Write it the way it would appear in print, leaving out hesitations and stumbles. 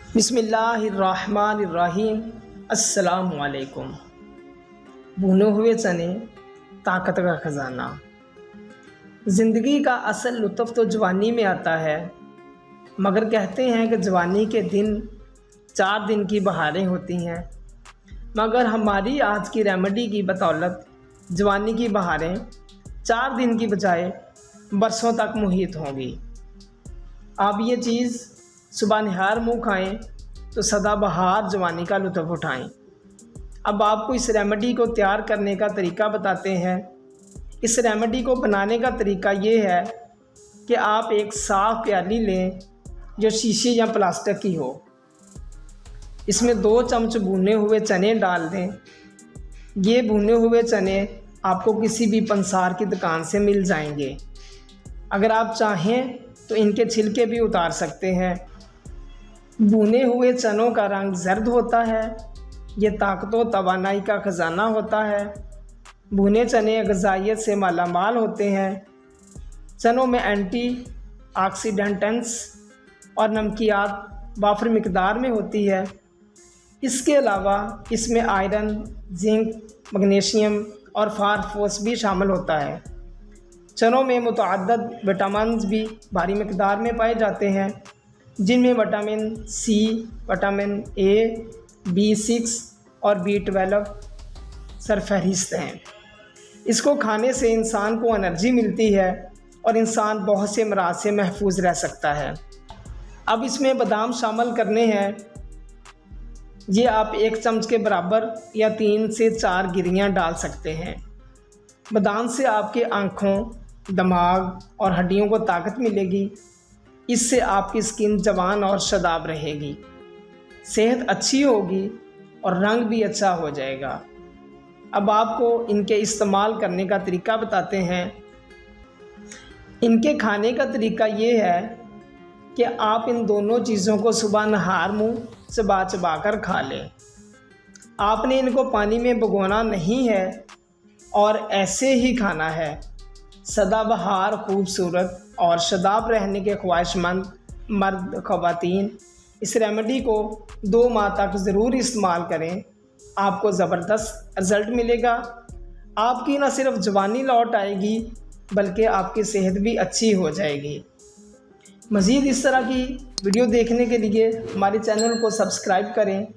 बिस्मिल्लाहिर्रहमानिर्रहीम। अस्सलामुअलैकुम। भुने हुए चने ताकत का ख़जाना। ज़िंदगी का असल लुत्फ़ तो जवानी में आता है, मगर कहते हैं कि जवानी के दिन 4 दिन की बहारें होती हैं। मगर हमारी आज की रेमेडी की बदौलत जवानी की बहारें 4 दिन की बजाय बरसों तक मुहीत होंगी। आप ये चीज़ सुबह निहार मुँह खाएँ तो सदाबहार जवानी का लुत्फ़ उठाएँ। अब आपको इस रेमेडी को तैयार करने का तरीका बताते हैं। इस रेमेडी को बनाने का तरीका ये है कि आप एक साफ़ प्याली लें जो शीशे या प्लास्टिक की हो। इसमें 2 चम्मच भुने हुए चने डाल दें। ये भुने हुए चने आपको किसी भी पंसार की दुकान से मिल जाएंगे। अगर आप चाहें तो इनके छिलके भी उतार सकते हैं। भुने हुए चनों का रंग जर्द होता है। ये ताकत व तवानाई का ख़जाना होता है। भुने चने ग़िज़ाइयत से मालामाल होते हैं। चनों में एंटी ऑक्सीडेंट्स और नमकियात वाफर मिकदार में होती है। इसके अलावा इसमें आयरन, जिंक, मैग्नीशियम और फास्फोरस भी शामिल होता है। चनों में मुतअद्दिद विटामिन्स भी भारी मिकदार में पाए जाते हैं, जिनमें vitamin C, vitamin A, B6 और B12 सरफहरिस्त हैं। इसको खाने से इंसान को एनर्जी मिलती है और इंसान बहुत से अमराज से महफूज रह सकता है। अब इसमें बादाम शामिल करने हैं। ये आप 1 चम्मच के बराबर या 3 से 4 गिरियाँ डाल सकते हैं। बादाम से आपके आँखों, दिमाग और हड्डियों को ताकत मिलेगी। इससे आपकी स्किन जवान और शादाब रहेगी, सेहत अच्छी होगी और रंग भी अच्छा हो जाएगा। अब आपको इनके इस्तेमाल करने का तरीका बताते हैं। इनके खाने का तरीका ये है कि आप इन दोनों चीज़ों को सुबह नहार मुँह चबा चबा कर खा लें। आपने इनको पानी में भिगोना नहीं है और ऐसे ही खाना है। सदाबहार, खूबसूरत और शादाब रहने के ख्वाहिशमंद मर्द ख़वातीन इस रेमेडी को 2 माह तक ज़रूर इस्तेमाल करें। आपको ज़बरदस्त रिज़ल्ट मिलेगा। आपकी न सिर्फ जवानी लौट आएगी बल्कि आपकी सेहत भी अच्छी हो जाएगी। मज़ीद इस तरह की वीडियो देखने के लिए हमारे चैनल को सब्सक्राइब करें।